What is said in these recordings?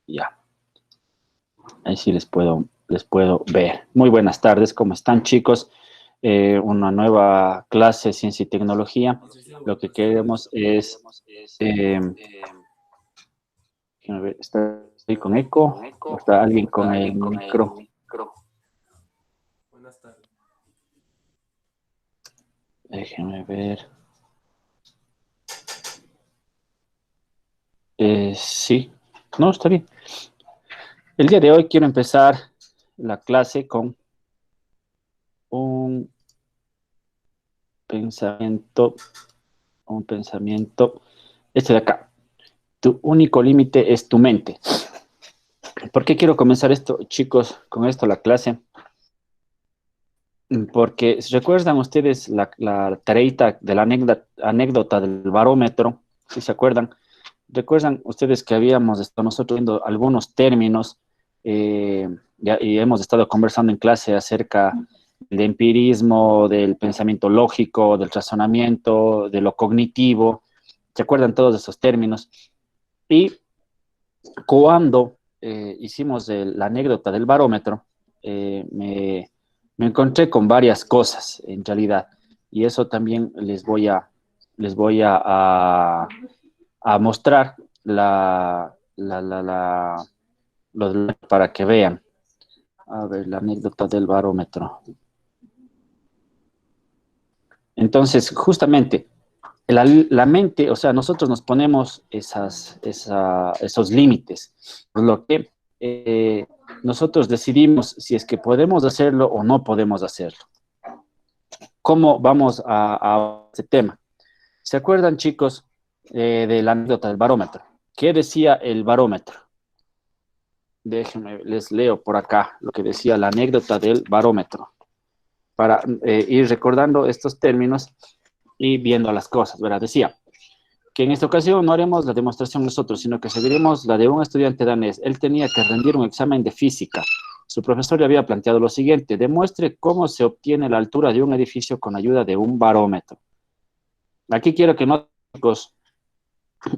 Ya, ahí sí les puedo ver. Muy buenas tardes, ¿cómo están, chicos? Una nueva clase de ciencia y tecnología. Lo que queremos es, eh, déjenme ver, ¿estoy con eco? ¿O está alguien con el micro? Buenas tardes. Déjenme ver. Sí, no, está bien. El día de hoy quiero empezar la clase con un pensamiento, un pensamiento, este de acá. Tu único límite es tu mente. ¿Por qué quiero comenzar esto, chicos, con esto la clase? Porque, ¿se recuerdan ustedes la tareita de la anécdota del barómetro? Si se acuerdan. ¿Recuerdan ustedes que habíamos estado nosotros viendo algunos términos y hemos estado conversando en clase acerca del empirismo, del pensamiento lógico, del razonamiento, de lo cognitivo? ¿Se acuerdan todos esos términos? Y cuando hicimos la anécdota del barómetro, me encontré con varias cosas en realidad, y eso también les voy a mostrar para que vean. A ver, la anécdota del barómetro. Entonces, justamente, la mente, o sea, nosotros nos ponemos esos límites, por lo que nosotros decidimos si es que podemos hacerlo o no podemos hacerlo. ¿Cómo vamos a este tema? ¿Se acuerdan, chicos, de la anécdota del barómetro? ¿Qué decía el barómetro? Déjenme, les leo por acá lo que decía la anécdota del barómetro, para ir recordando estos términos y viendo las cosas, ¿verdad? Decía que en esta ocasión no haremos la demostración nosotros, sino que seguiremos la de un estudiante danés. Él tenía que rendir un examen de física. Su profesor le había planteado lo siguiente: demuestre cómo se obtiene la altura de un edificio con ayuda de un barómetro. Aquí quiero que noten, chicos,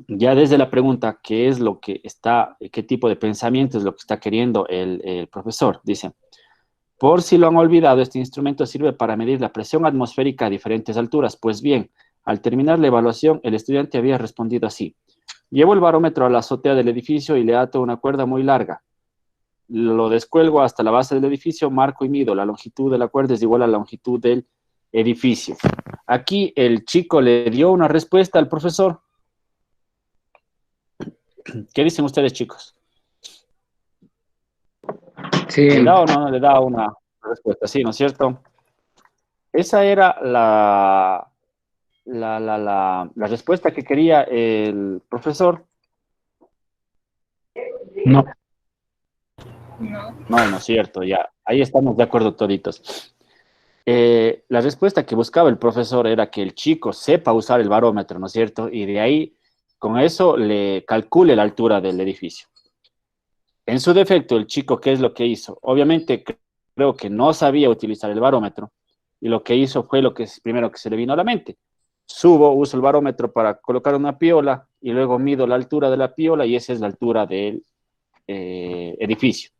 ya desde la pregunta, ¿qué es lo que está, qué tipo de pensamiento es lo que está queriendo el profesor? Dice: por si lo han olvidado, este instrumento sirve para medir la presión atmosférica a diferentes alturas. Pues bien, al terminar la evaluación, el estudiante había respondido así: llevo el barómetro a la azotea del edificio y le ato una cuerda muy larga. Lo descuelgo hasta la base del edificio, marco y mido. La longitud de la cuerda es igual a la longitud del edificio. Aquí el chico le dio una respuesta al profesor. ¿Qué dicen ustedes, chicos? Sí, ¿Le da o no le da una respuesta? Sí, ¿no es cierto? Esa era la respuesta que quería el profesor. no. No, no es cierto, ya. Ahí estamos de acuerdo toditos. La respuesta que buscaba el profesor era que el chico sepa usar el barómetro, ¿no es cierto? Y de ahí, con eso, le calcule la altura del edificio. En su defecto, el chico, ¿qué es lo que hizo? Obviamente, creo que no sabía utilizar el barómetro, y lo que hizo fue lo que es primero que se le vino a la mente. Uso el barómetro para colocar una piola y luego mido la altura de la piola y esa es la altura del edificio.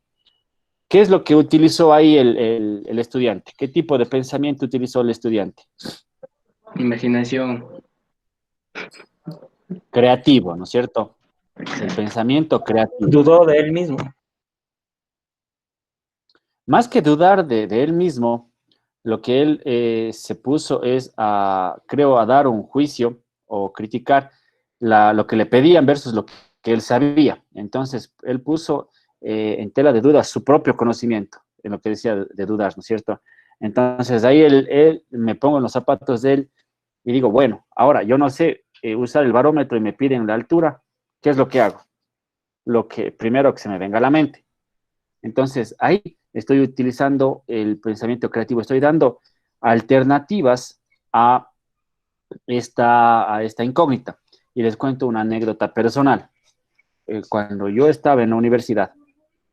¿Qué es lo que utilizó ahí el estudiante? ¿Qué tipo de pensamiento utilizó el estudiante? Imaginación. Creativo, ¿no es cierto? El pensamiento creativo. Dudó de él mismo. Más que dudar de él mismo, lo que él se puso es creo, a dar un juicio o criticar lo que le pedían versus lo que él sabía. Entonces, él puso en tela de duda su propio conocimiento, en lo que decía de dudar, ¿no es cierto? Entonces, ahí él me pongo en los zapatos de él y digo, bueno, ahora yo no sé usar el barómetro y me piden la altura, ¿qué es lo que hago? Lo que primero que se me venga a la mente. Entonces, ahí estoy utilizando el pensamiento creativo, estoy dando alternativas a esta incógnita. Y les cuento una anécdota personal. Cuando yo estaba en la universidad,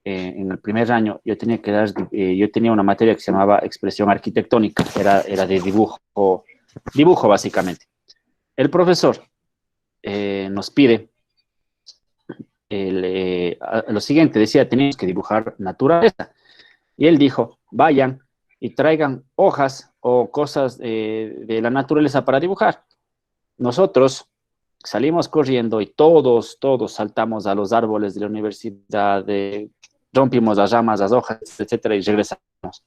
en el primer año, yo tenía una materia que se llamaba expresión arquitectónica, era de dibujo básicamente. El profesor nos pide lo siguiente, decía, teníamos que dibujar naturaleza. Y él dijo, vayan y traigan hojas o cosas de la naturaleza para dibujar. Nosotros salimos corriendo y todos saltamos a los árboles de la universidad, rompimos las ramas, las hojas, etcétera, y regresamos.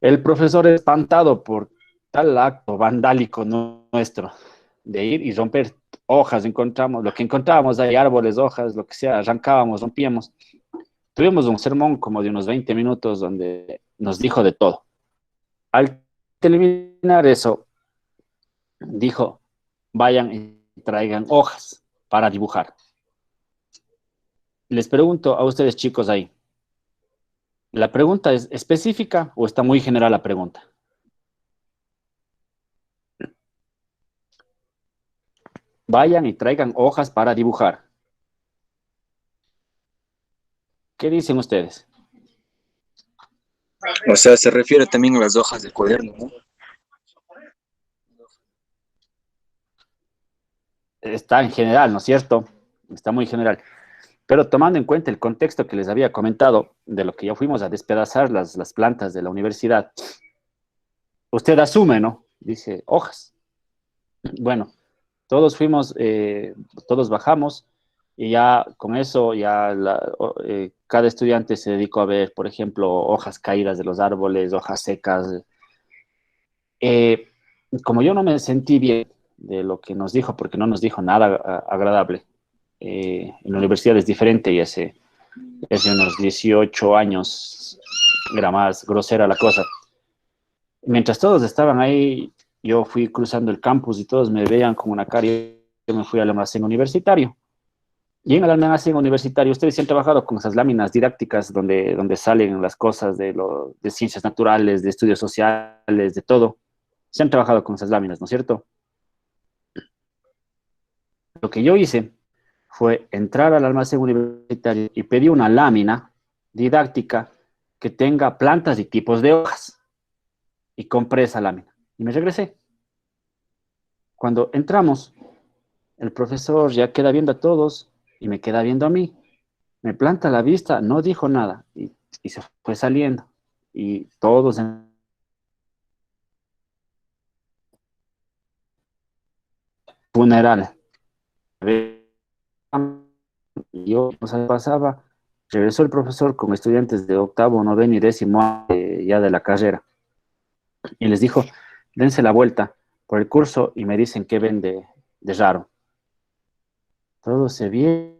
El profesor, espantado por tal acto vandálico nuestro, de ir y romper hojas, encontramos lo que encontrábamos ahí, árboles, hojas, lo que sea, arrancábamos, rompíamos. Tuvimos un sermón como de unos 20 minutos donde nos dijo de todo. Al terminar eso, dijo, vayan y traigan hojas para dibujar. Les pregunto a ustedes, chicos, ahí, ¿la pregunta es específica o está muy general la pregunta? Vayan y traigan hojas para dibujar. ¿Qué dicen ustedes? O sea, se refiere también a las hojas del cuaderno, ¿no? Está en general, ¿no es cierto? Está muy general. Pero tomando en cuenta el contexto que les había comentado, de lo que ya fuimos a despedazar las plantas de la universidad, usted asume, ¿no? Dice, hojas. Bueno, todos fuimos, todos bajamos y ya con eso cada estudiante se dedicó a ver, por ejemplo, hojas caídas de los árboles, hojas secas. Eh, Como yo no me sentí bien de lo que nos dijo, porque no nos dijo nada agradable, en la universidad es diferente y hace unos 18 años era más grosera la cosa. Mientras todos estaban ahí, yo fui cruzando el campus y todos me veían con una cara y yo me fui al almacén universitario. Y en el almacén universitario, ustedes sí han trabajado con esas láminas didácticas donde salen las cosas de ciencias naturales, de estudios sociales, de todo. Se han trabajado con esas láminas, ¿no es cierto? Lo que yo hice fue entrar al almacén universitario y pedí una lámina didáctica que tenga plantas y tipos de hojas. Y compré esa lámina. Y me regresé. Cuando entramos, el profesor ya queda viendo a todos y me queda viendo a mí. Me planta la vista, no dijo nada y se fue saliendo. Y todos en funeral. Yo, o sea, pasaba, regresó el profesor con estudiantes de octavo, noveno y décimo ya de la carrera. Y les dijo, dense la vuelta por el curso y me dicen qué ven de raro. Todo se vio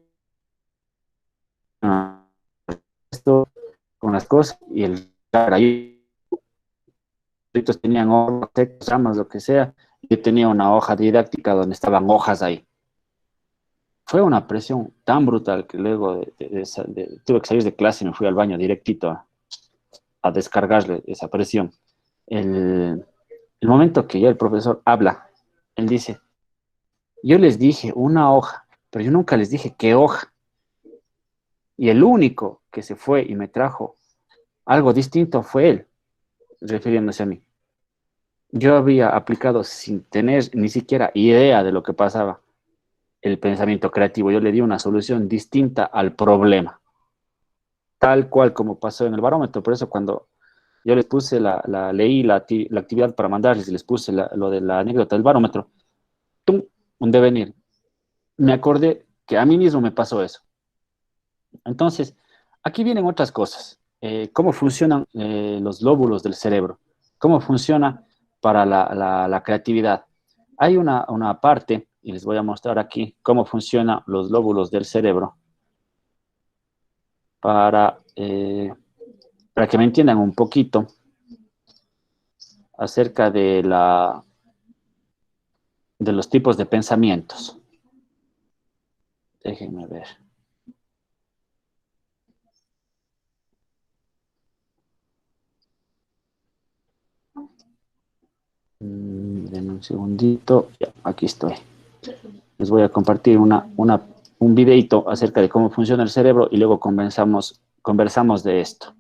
esto con las cosas y el ahí tenían hojas, ramas, lo que sea. Yo tenía una hoja didáctica donde estaban hojas ahí. Fue una presión tan brutal que luego tuve que salir de clase y me fui al baño directito a descargarle esa presión. El momento que ya el profesor habla, él dice, yo les dije una hoja, pero yo nunca les dije qué hoja. Y el único que se fue y me trajo algo distinto fue él, refiriéndose a mí. Yo había aplicado sin tener ni siquiera idea de lo que pasaba el pensamiento creativo. Yo le di una solución distinta al problema, tal cual como pasó en el barómetro. Por eso cuando yo les puse leí la actividad para mandarles y les puse lo de la anécdota del barómetro, ¡tum! Un devenir. Me acordé que a mí mismo me pasó eso. Entonces, aquí vienen otras cosas. ¿Cómo funcionan los lóbulos del cerebro? ¿Cómo funciona para la creatividad? Hay una parte, y les voy a mostrar aquí cómo funcionan los lóbulos del cerebro para que me entiendan un poquito acerca de los tipos de pensamientos. Déjenme ver. Denme un segundito. Ya, aquí estoy. Les voy a compartir un videito acerca de cómo funciona el cerebro y luego conversamos de esto.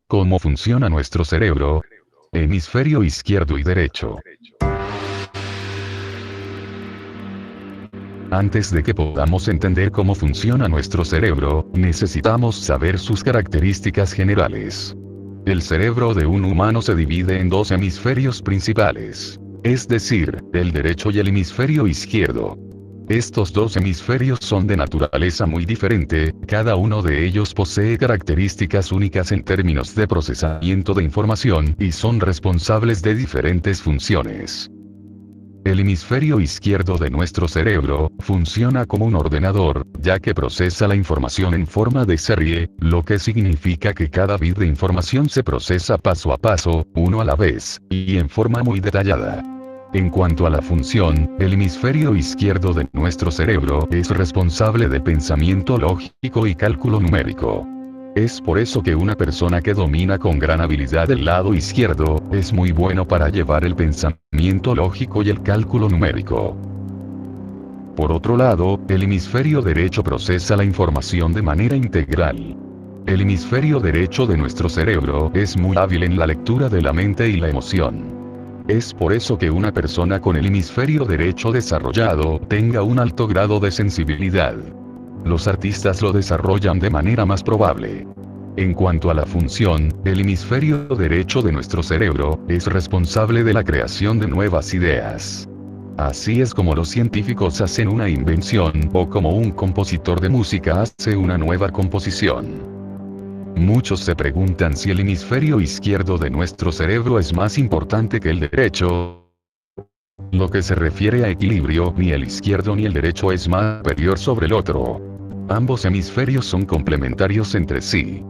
¿Cómo funciona nuestro cerebro? Hemisferio izquierdo y derecho. Antes de que podamos entender cómo funciona nuestro cerebro, necesitamos saber sus características generales. El cerebro de un humano se divide en dos hemisferios principales, es decir, el derecho y el hemisferio izquierdo. Estos dos hemisferios son de naturaleza muy diferente, cada uno de ellos posee características únicas en términos de procesamiento de información y son responsables de diferentes funciones. El hemisferio izquierdo de nuestro cerebro funciona como un ordenador, ya que procesa la información en forma de serie, lo que significa que cada bit de información se procesa paso a paso, uno a la vez, y en forma muy detallada. En cuanto a la función, el hemisferio izquierdo de nuestro cerebro es responsable de pensamiento lógico y cálculo numérico. Es por eso que una persona que domina con gran habilidad el lado izquierdo, es muy bueno para llevar el pensamiento lógico y el cálculo numérico. Por otro lado, el hemisferio derecho procesa la información de manera integral. El hemisferio derecho de nuestro cerebro es muy hábil en la lectura de la mente y la emoción. Es por eso que una persona con el hemisferio derecho desarrollado tenga un alto grado de sensibilidad. Los artistas lo desarrollan de manera más probable. En cuanto a la función, el hemisferio derecho de nuestro cerebro es responsable de la creación de nuevas ideas. Así es como los científicos hacen una invención o como un compositor de música hace una nueva composición. Muchos se preguntan si el hemisferio izquierdo de nuestro cerebro es más importante que el derecho. Lo que se refiere a equilibrio, ni el izquierdo ni el derecho es más superior sobre el otro. Ambos hemisferios son complementarios entre sí.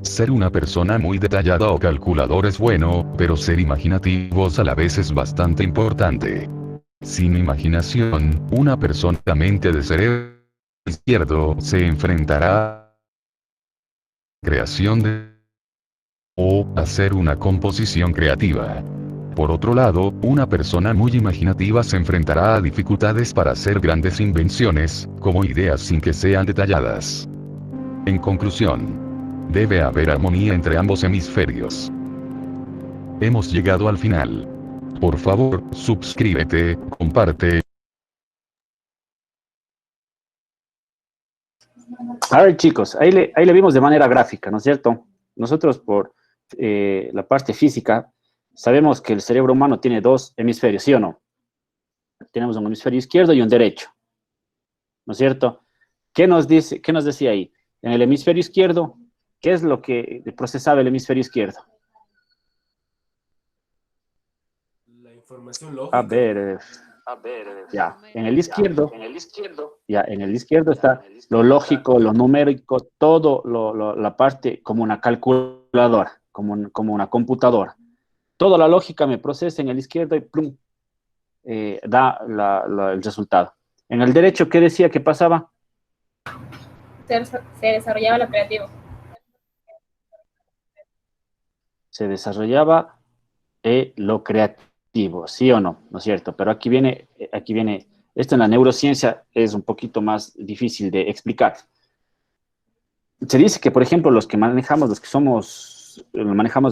Ser una persona muy detallada o calculador es bueno, pero ser imaginativos a la vez es bastante importante. Sin imaginación, una persona mente de cerebro izquierdo se enfrentará a la creación de o hacer una composición creativa. Por otro lado, una persona muy imaginativa se enfrentará a dificultades para hacer grandes invenciones, como ideas sin que sean detalladas. En conclusión, debe haber armonía entre ambos hemisferios. Hemos llegado al final. Por favor, suscríbete, comparte. A ver, chicos, ahí le vimos de manera gráfica, ¿no es cierto? Nosotros por la parte física sabemos que el cerebro humano tiene dos hemisferios, ¿sí o no? Tenemos un hemisferio izquierdo y un derecho, ¿no es cierto? Qué nos decía ahí? En el hemisferio izquierdo, ¿qué es lo que procesaba el hemisferio izquierdo? La información A lógica. ver, ya, en el izquierdo está lo lógico, lo numérico, todo la parte como una calculadora, como una computadora. Toda la lógica me procesa en el izquierdo y plum, da el resultado. En el derecho, ¿qué decía que pasaba? Se desarrollaba lo creativo. Se desarrollaba lo creativo, ¿sí o no? ¿No es cierto? Pero aquí viene, esto en la neurociencia es un poquito más difícil de explicar. Se dice que, por ejemplo, los que manejamos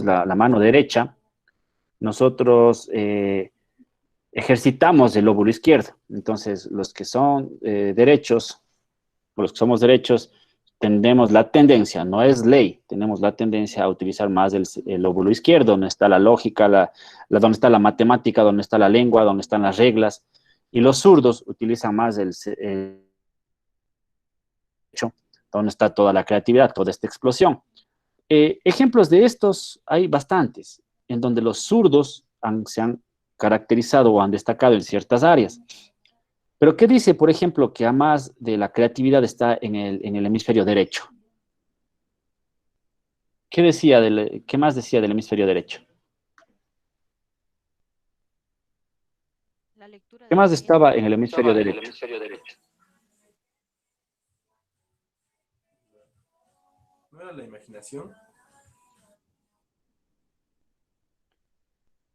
la mano derecha, nosotros ejercitamos el lóbulo izquierdo. Entonces, los que son derechos, los que somos derechos, tenemos la tendencia, no es ley, tenemos la tendencia a utilizar más el lóbulo izquierdo, donde está la lógica, donde está la matemática, donde está la lengua, donde están las reglas. Y los zurdos utilizan más el derecho, donde está toda la creatividad, toda esta explosión. Ejemplos de estos hay bastantes, en donde los zurdos se han caracterizado o han destacado en ciertas áreas. Pero ¿qué dice, por ejemplo, que a más de la creatividad está en el hemisferio derecho? ¿Qué más decía del hemisferio derecho? ¿Qué más estaba en el hemisferio derecho? ¿No era la imaginación?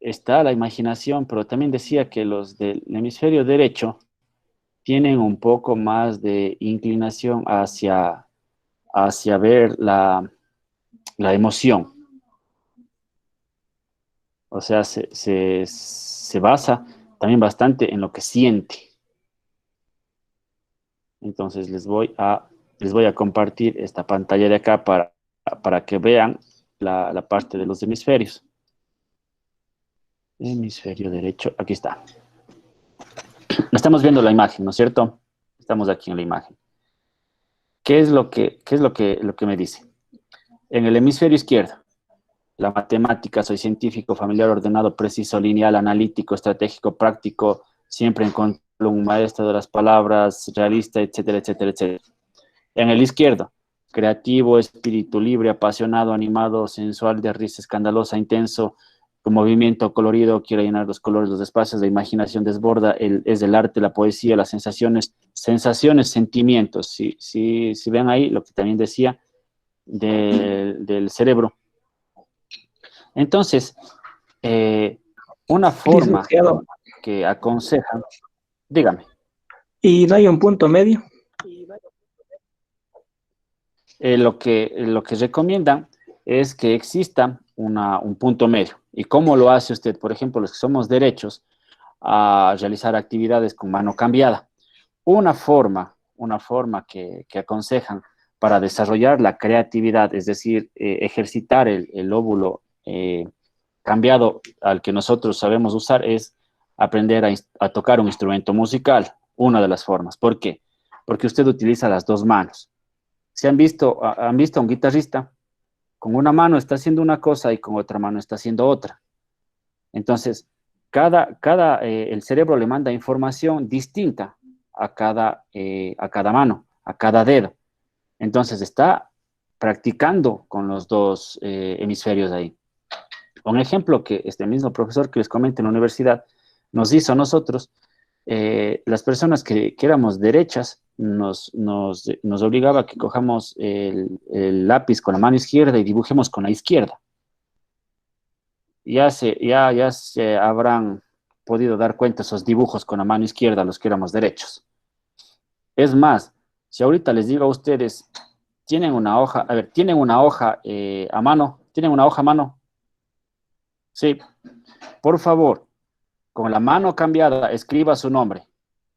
Está la imaginación, pero también decía que los del hemisferio derecho tienen un poco más de inclinación hacia ver la emoción. O sea, se basa también bastante en lo que siente. Entonces les voy a compartir esta pantalla de acá para que vean la parte de los hemisferios. Hemisferio derecho, aquí está. Estamos viendo la imagen, ¿no es cierto? Estamos aquí en la imagen. ¿Qué es lo que me dice? En el hemisferio izquierdo, la matemática, soy científico, familiar, ordenado, preciso, lineal, analítico, estratégico, práctico, siempre encuentro un maestro de las palabras, realista, etcétera, etcétera, etcétera. En el izquierdo, creativo, espíritu libre, apasionado, animado, sensual, de risa escandalosa, intenso, con movimiento colorido, quiere llenar los colores, los espacios, la imaginación desborda, es el arte, la poesía, las sensaciones, sentimientos. Si ven ahí lo que también decía del cerebro. Entonces, una forma Licenciado, que aconsejan, dígame. ¿y no hay un punto medio? Lo que recomiendan es que exista un punto medio. ¿Y cómo lo hace usted? Por ejemplo, los que somos derechos a realizar actividades con mano cambiada. Una forma que aconsejan para desarrollar la creatividad, es decir, ejercitar el lóbulo cambiado al que nosotros sabemos usar, es aprender a tocar un instrumento musical, una de las formas. ¿Por qué? Porque usted utiliza las dos manos. Si han visto a un guitarrista, con una mano está haciendo una cosa y con otra mano está haciendo otra. Entonces, el cerebro le manda información distinta a cada mano, a cada dedo. Entonces, está practicando con los dos hemisferios ahí. Un ejemplo que este mismo profesor que les comento en la universidad nos hizo a nosotros, las personas que éramos derechas, nos obligaba a que cojamos el lápiz con la mano izquierda y dibujemos con la izquierda. Ya se habrán podido dar cuenta esos dibujos con la mano izquierda, los que éramos derechos. Es más, si ahorita les digo a ustedes, tienen una hoja a mano, ¿tienen una hoja a mano? Sí, por favor, con la mano cambiada, escriba su nombre.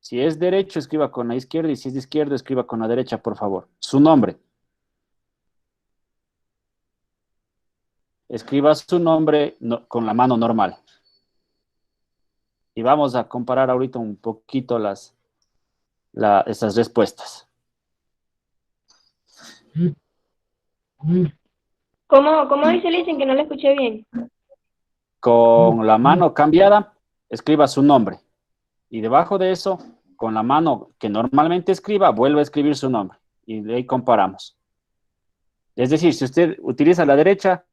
Si es derecho, escriba con la izquierda, y si es de izquierda, escriba con la derecha, por favor. Su nombre. Escriba su nombre con la mano normal. Y vamos a comparar ahorita un poquito esas respuestas. ¿Cómo dice Listen que no le escuché bien? Con la mano cambiada, escriba su nombre. Y debajo de eso, con la mano que normalmente escriba, vuelve a escribir su nombre. Y de ahí comparamos. Es decir, si usted utiliza la derecha,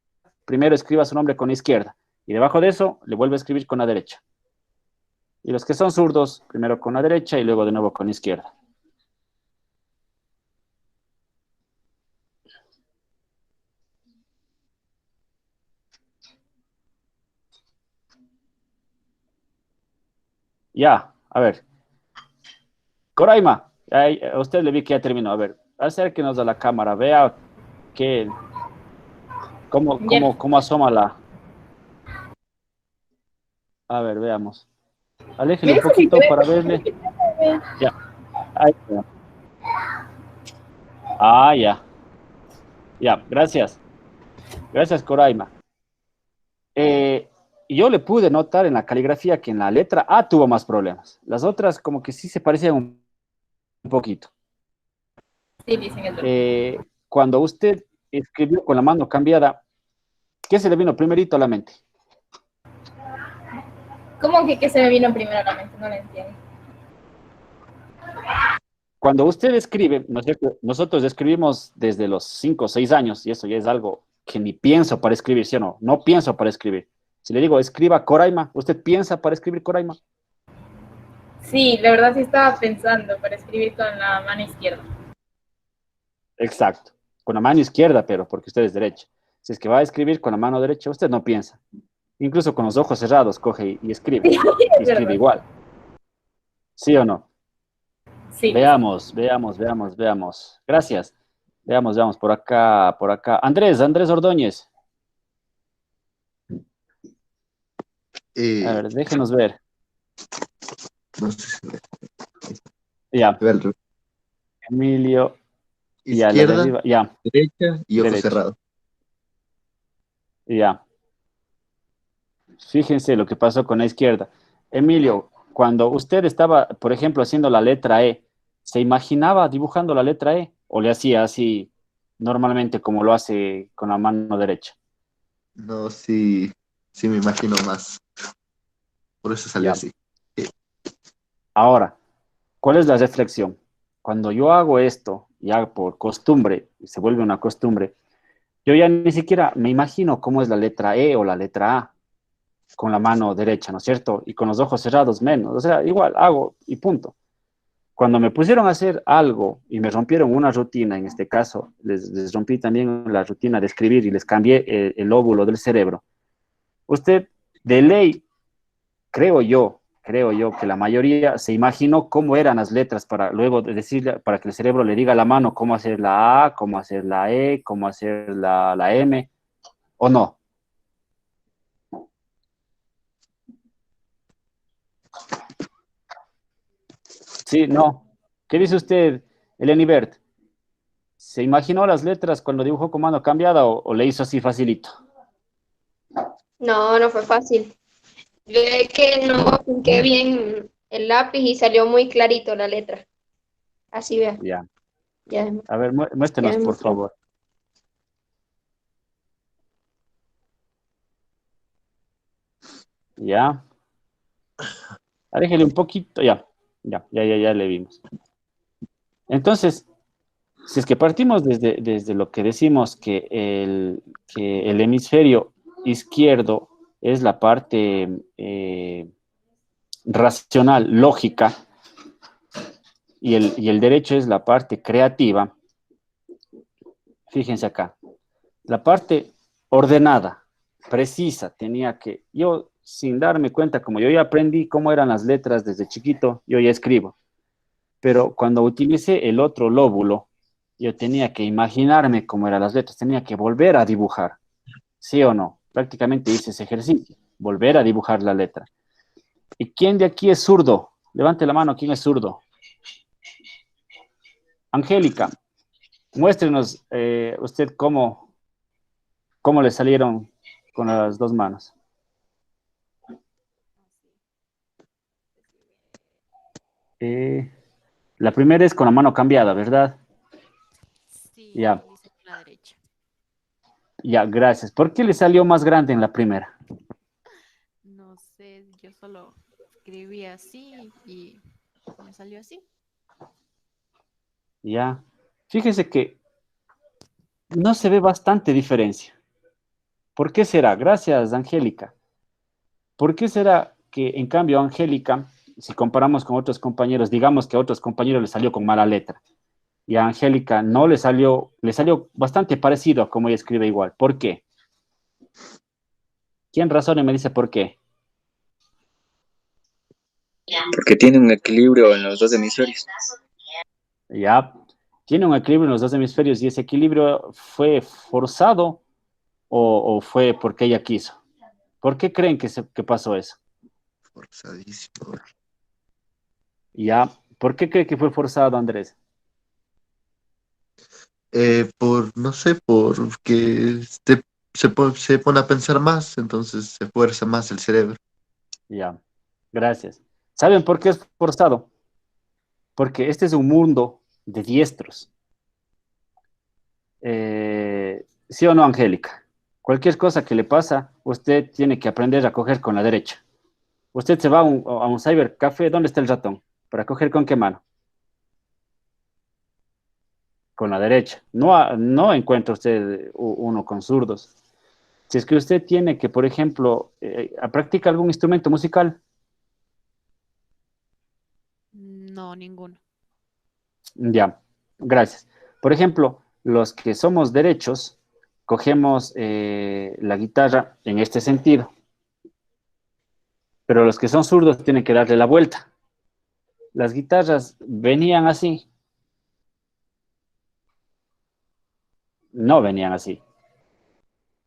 primero escriba su nombre con la izquierda. Y debajo de eso, le vuelve a escribir con la derecha. Y los que son zurdos, primero con la derecha y luego de nuevo con la izquierda. Ya, a ver. Coraima, a usted le vi que ya terminó. A ver, acérquenos a la cámara, vea cómo asoma la... A ver, veamos. Aléjele un poquito para verle. Ya. Ahí está. Ah, ya. Ya, gracias. Gracias, Coraima. Yo le pude notar en la caligrafía que en la letra A tuvo más problemas. Las otras como que sí se parecían un poquito. Sí, dicen eso. Cuando usted escribió con la mano cambiada, ¿qué se le vino primerito a la mente? ¿Cómo que qué se me vino primero a la mente? No lo entiendo. Cuando usted escribe, nosotros escribimos desde los 5 o 6 años, y eso ya es algo que ni pienso para escribir, ¿sí o no? No pienso para escribir. Si le digo, escriba Coraima, ¿usted piensa para escribir Coraima? Sí, la verdad sí estaba pensando para escribir con la mano izquierda. Exacto. Con la mano izquierda, pero porque usted es derecha. Si es que va a escribir con la mano derecha, usted no piensa. Incluso con los ojos cerrados, coge y escribe. Sí, Y es escribe verdad. igual. ¿Sí o no? Sí. Veamos. Gracias. Veamos, por acá. Andrés Ordóñez. A ver, déjenos ver. No sé si Ya. ver. Emilio, ya, la de Izquierda, arriba, ya, derecha y ojo derecha, cerrado. ya. Fíjense lo que pasó con la izquierda. Emilio, cuando usted estaba, por ejemplo, haciendo la letra E, ¿se imaginaba dibujando la letra E o le hacía así normalmente como lo hace con la mano derecha? No, sí, sí me imagino más. Por eso salió Ya. así. Ahora, ¿cuál es la reflexión? Cuando yo hago esto, ya por costumbre, y se vuelve una costumbre, yo ya ni siquiera me imagino cómo es la letra E o la letra A con la mano derecha, ¿no es cierto? Y con los ojos cerrados menos. O sea, igual hago y punto. Cuando me pusieron a hacer algo y me rompieron una rutina, en este caso, les rompí también la rutina de escribir y les cambié el óvulo del cerebro. Usted, de ley, creo yo que la mayoría se imaginó cómo eran las letras para luego decirle, para que el cerebro le diga a la mano cómo hacer la A, cómo hacer la E, cómo hacer la M, o no. Sí, no. ¿Qué dice usted, Eleni Bert? ¿Se imaginó las letras cuando dibujó con mano cambiada o le hizo así facilito? No, no fue fácil. Ve que no apunté bien el lápiz y salió muy clarito la letra. Así vea, Ya. ya, A ver, ya muéstrenos, es muy por claro. favor. Ya. Aléjele un poquito. Ya le vimos. Entonces, si es que partimos desde lo que decimos que el hemisferio izquierdo es la parte racional, lógica, y el derecho es la parte creativa, fíjense acá, la parte ordenada, precisa, yo sin darme cuenta, como yo ya aprendí cómo eran las letras desde chiquito, yo ya escribo, pero cuando utilicé el otro lóbulo, yo tenía que imaginarme cómo eran las letras, tenía que volver a dibujar, ¿sí o no? Prácticamente hice ese ejercicio, volver a dibujar la letra. ¿Y quién de aquí es zurdo? Levante la mano, ¿quién es zurdo? Angélica, muéstrenos usted cómo le salieron con las dos manos. Eh, la primera es con la mano cambiada, ¿verdad? Sí, Ya, lo hice con la derecha. ya, gracias. ¿Por qué le salió más grande en la primera? No sé, yo solo escribí así y me salió así. Ya. Fíjese que no se ve bastante diferencia. ¿Por qué será? Gracias, Angélica. ¿Por qué será que, en cambio, Angélica, si comparamos con otros compañeros, digamos que a otros compañeros le salió con mala letra, y a Angélica no le salió bastante parecido a como ella escribe igual? ¿Por qué? ¿Quién razona y me dice por qué? Porque tiene un equilibrio en los dos hemisferios. Ya, tiene un equilibrio en los dos hemisferios y ese equilibrio fue forzado o fue porque ella quiso. ¿Por qué creen que pasó eso? Forzadísimo. Ya, ¿por qué cree que fue forzado, Andrés? No sé, porque se pone a pensar más, entonces se fuerza más el cerebro. Ya, gracias. ¿Saben por qué es forzado? Porque este es un mundo de diestros. ¿Sí o no, Angélica? Cualquier cosa que le pasa, usted tiene que aprender a coger con la derecha. Usted se va a un cybercafé, ¿dónde está el ratón? ¿Para coger con qué mano? Con la derecha. No encuentra usted uno con zurdos. Si es que usted tiene que, por ejemplo, practica algún instrumento musical, No, ninguno. ya, gracias. Por ejemplo, los que somos derechos, cogemos la guitarra en este sentido, pero los que son zurdos tienen que darle la vuelta. Las guitarras venían así, no venían así.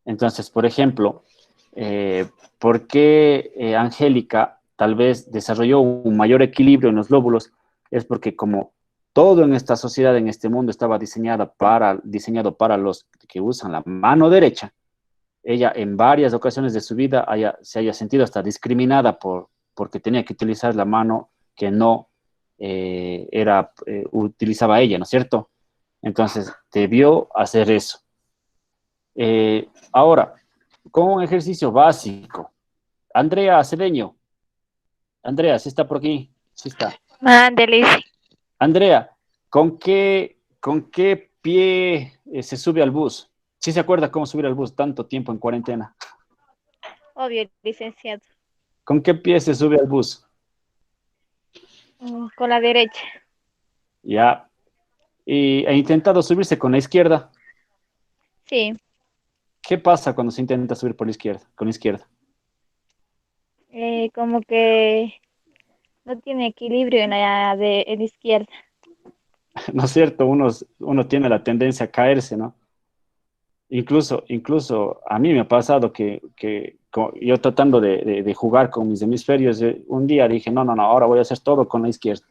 Entonces, por ejemplo, ¿por qué Angélica tal vez desarrolló un mayor equilibrio en los lóbulos? Es porque como todo en esta sociedad, en este mundo, estaba diseñado para los que usan la mano derecha, ella en varias ocasiones de su vida se haya sentido hasta discriminada porque tenía que utilizar la mano que no utilizaba ella, ¿no es cierto? Entonces, debió hacer eso. Ahora, con un ejercicio básico. Andrea Cedeño. Andrea, ¿sí está por aquí? Sí está. Mándele. Andrea, ¿con qué pie se sube al bus? ¿Sí se acuerda cómo subir al bus tanto tiempo en cuarentena? Obvio, licenciado. ¿Con qué pie se sube al bus? Con la derecha. Ya. ¿Y ha intentado subirse con la izquierda? Sí. ¿Qué pasa cuando se intenta subir con la izquierda? Como que no tiene equilibrio en la izquierda. ¿No es cierto? Uno tiene la tendencia a caerse, ¿no? Incluso a mí me ha pasado que yo tratando de jugar con mis hemisferios, un día dije, no, ahora voy a hacer todo con la izquierda.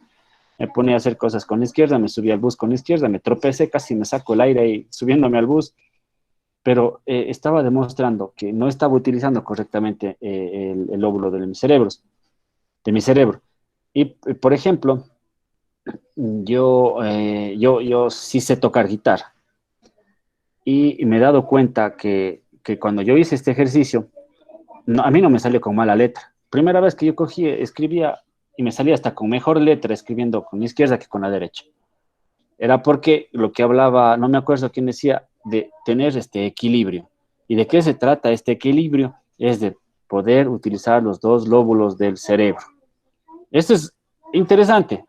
Me ponía a hacer cosas con la izquierda, me subí al bus con la izquierda, me tropecé, casi me saco el aire ahí subiéndome al bus, pero estaba demostrando que no estaba utilizando correctamente el lóbulo de mi cerebro. Y, por ejemplo, yo sí sé tocar guitarra. Y me he dado cuenta que cuando yo hice este ejercicio, a mí no me salió con mala letra. Primera vez que yo escribía y me salía hasta con mejor letra escribiendo con la izquierda que con la derecha. Era porque lo que hablaba, no me acuerdo quién decía, de tener este equilibrio. ¿Y de qué se trata este equilibrio? Es de poder utilizar los dos lóbulos del cerebro. Esto es interesante,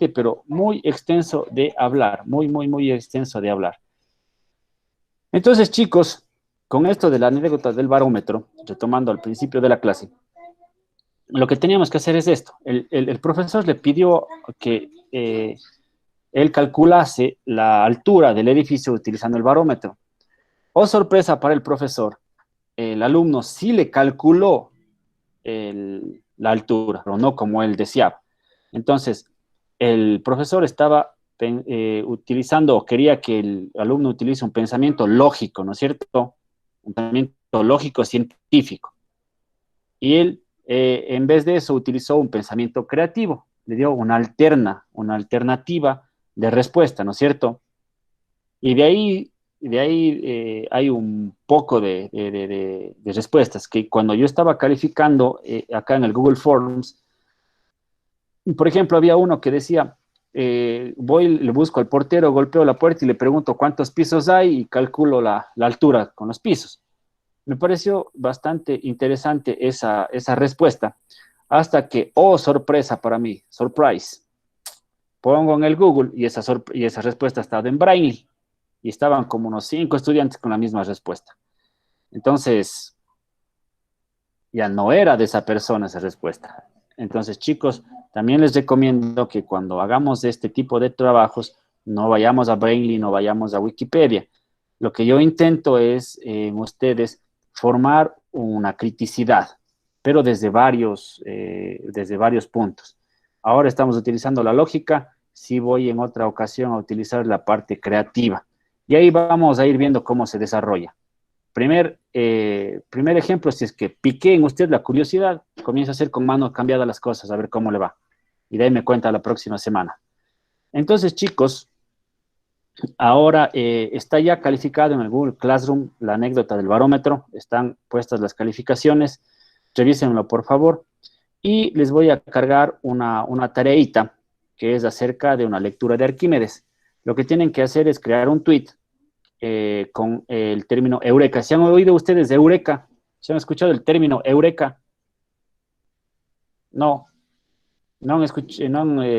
pero muy extenso de hablar, muy extenso de hablar. Entonces, chicos, con esto de la anécdota del barómetro, retomando al principio de la clase, lo que teníamos que hacer es esto. El profesor le pidió que él calculase la altura del edificio utilizando el barómetro. Oh, sorpresa para el profesor, el alumno sí le calculó la altura, pero no como él deseaba. Entonces, el profesor estaba utilizando o quería que el alumno utilice un pensamiento lógico, ¿no es cierto? Un pensamiento lógico científico. Y él, en vez de eso, utilizó un pensamiento creativo. Le dio una alternativa de respuesta, ¿no es cierto? Y de ahí hay un poco de respuestas que cuando yo estaba calificando acá en el Google Forms, por ejemplo, había uno que decía, le busco al portero, golpeo la puerta y le pregunto cuántos pisos hay y calculo la altura con los pisos. Me pareció bastante interesante esa respuesta, hasta que, oh, sorpresa para mí, surprise, pongo en el Google y esa respuesta estaba en Braille y estaban como unos 5 estudiantes con la misma respuesta. Entonces, ya no era de esa persona esa respuesta. Entonces, chicos, también les recomiendo que cuando hagamos este tipo de trabajos, no vayamos a Braille, no vayamos a Wikipedia. Lo que yo intento es en ustedes formar una criticidad, pero desde varios puntos. Ahora estamos utilizando la lógica, sí voy en otra ocasión a utilizar la parte creativa. Y ahí vamos a ir viendo cómo se desarrolla. Primer ejemplo, si es que piqué en usted la curiosidad, comienza a hacer con mano cambiada las cosas, a ver cómo le va. Y de ahí me cuenta la próxima semana. Entonces, chicos, ahora está ya calificado en el Google Classroom la anécdota del barómetro. Están puestas las calificaciones. Revísenlo, por favor. Y les voy a cargar una tareita que es acerca de una lectura de Arquímedes. Lo que tienen que hacer es crear un tweet con el término eureka. ¿Se han oído ustedes de eureka? ¿Se han escuchado el término eureka? No han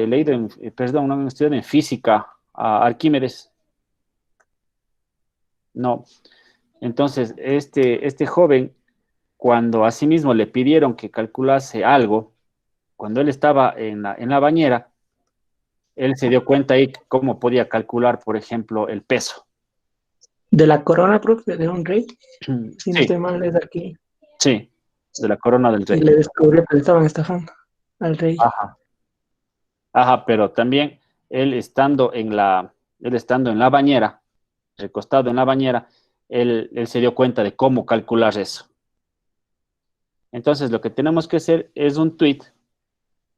leído, no han estudiado en física a Arquímedes. No. Entonces, este joven, cuando a sí mismo le pidieron que calculase algo, cuando él estaba en la bañera, él se dio cuenta ahí cómo podía calcular, por ejemplo, el peso. De la corona, profe, de un rey. Si no Sí, estoy mal, es de aquí. sí, de la corona del Y rey. le descubrió que le estaban estafando al rey. Ajá, pero también él estando en la bañera, recostado en la bañera, él se dio cuenta de cómo calcular eso. Entonces, lo que tenemos que hacer es un tweet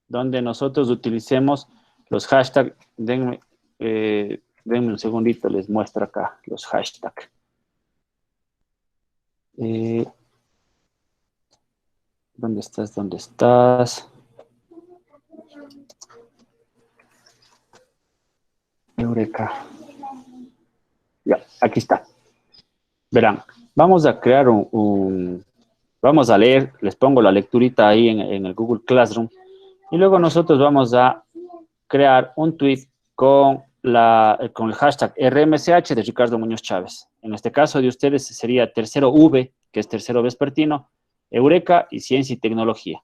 donde nosotros utilicemos los hashtags. Denme un segundito, les muestro acá los hashtags. ¿Dónde estás? ¿Dónde estás? Eureka. Ya, aquí está. Verán, vamos a crear vamos a leer, les pongo la lecturita ahí en el Google Classroom, y luego nosotros vamos a crear un tweet con el hashtag RMCH de Ricardo Muñoz Chávez. En este caso de ustedes sería tercero V, que es tercero vespertino, Eureka y Ciencia y Tecnología.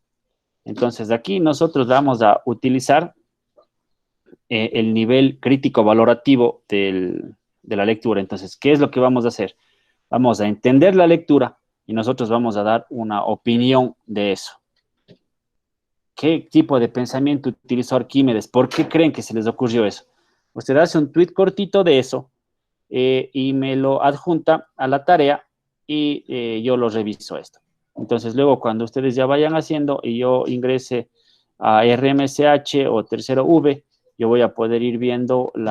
Entonces, de aquí nosotros vamos a utilizar el nivel crítico valorativo de la lectura. Entonces, ¿qué es lo que vamos a hacer? Vamos a entender la lectura y nosotros vamos a dar una opinión de eso. ¿Qué tipo de pensamiento utilizó Arquímedes? ¿Por qué creen que se les ocurrió eso? Usted hace un tweet cortito de eso y me lo adjunta a la tarea y yo lo reviso esto. Entonces, luego cuando ustedes ya vayan haciendo y yo ingrese a RMCH o tercero V, yo voy a poder ir viendo en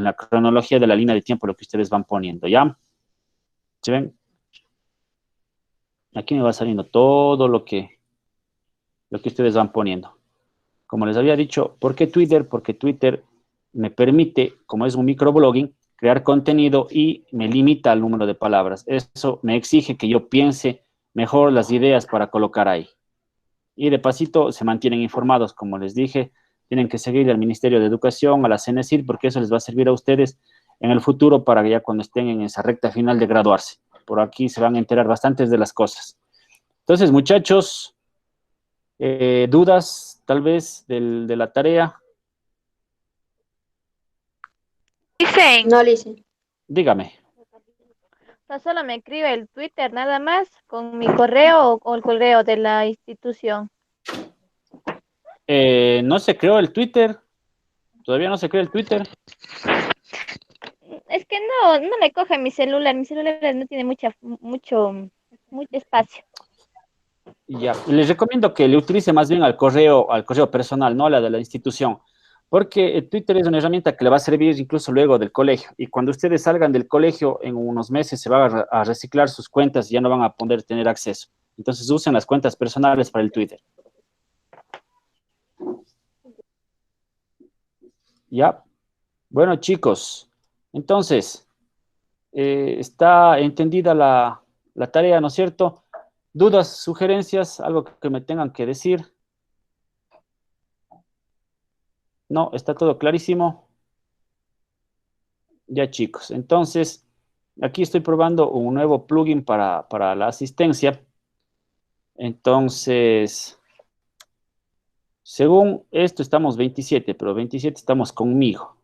la cronología de la línea de tiempo lo que ustedes van poniendo, ¿ya? ¿Sí ven? Aquí me va saliendo todo lo que ustedes van poniendo. Como les había dicho, ¿por qué Twitter? Porque Twitter me permite, como es un microblogging, crear contenido y me limita el número de palabras. Eso me exige que yo piense mejor las ideas para colocar ahí. Y de pasito se mantienen informados, como les dije, tienen que seguir al Ministerio de Educación, a la CENESID, porque eso les va a servir a ustedes en el futuro para que ya cuando estén en esa recta final de graduarse. Por aquí se van a enterar bastantes de las cosas. Entonces, muchachos, ¿dudas tal vez de la tarea? Dicen, No, Lice. Dígame. solo me escribe el Twitter nada más con mi correo o el correo de la institución. ¿No se creó el Twitter? ¿Todavía no se creó el Twitter? Es que no le coge mi celular no tiene mucho espacio. Ya, les recomiendo que le utilice más bien al correo personal, no a la de la institución, porque Twitter es una herramienta que le va a servir incluso luego del colegio, y cuando ustedes salgan del colegio en unos meses se van a reciclar sus cuentas y ya no van a poder tener acceso. Entonces usen las cuentas personales para el Twitter. Ya, bueno chicos, entonces, está entendida la tarea, ¿no es cierto? ¿Dudas, sugerencias, algo que me tengan que decir? No, está todo clarísimo. Ya chicos, entonces, aquí estoy probando un nuevo plugin para la asistencia. Entonces, según esto estamos 27, pero 27 estamos conmigo.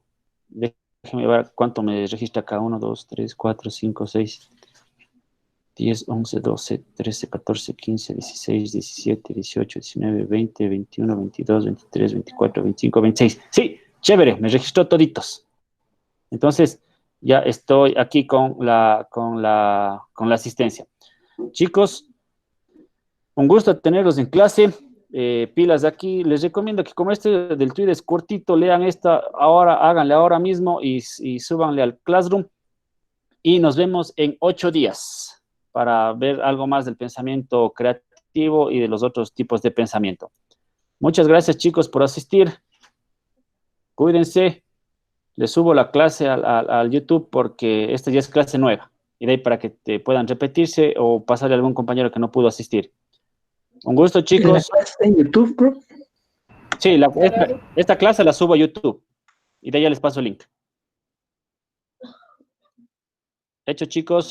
Déjenme ver cuánto me registra acá. 1, 2, 3, 4, 5, 6, 10, 11, 12, 13, 14, 15, 16, 17, 18, 19, 20, 21, 22, 23, 24, 25, 26. Sí, chévere, me registró toditos. Entonces, ya estoy aquí con la asistencia. Chicos, un gusto tenerlos en clase. Pilas de aquí. Les recomiendo que como este del tweet es cortito, lean esta ahora, háganle ahora mismo y súbanle al Classroom. Y nos vemos en 8 días para ver algo más del pensamiento creativo y de los otros tipos de pensamiento. Muchas gracias, chicos, por asistir. Cuídense. Les subo la clase al YouTube porque esta ya es clase nueva. Y de ahí para que te puedan repetirse o pasarle a algún compañero que no pudo asistir. Un gusto, chicos. ¿La clase está en YouTube, bro? Sí, esta clase la subo a YouTube. Y de ahí ya les paso el link. Hecho, chicos.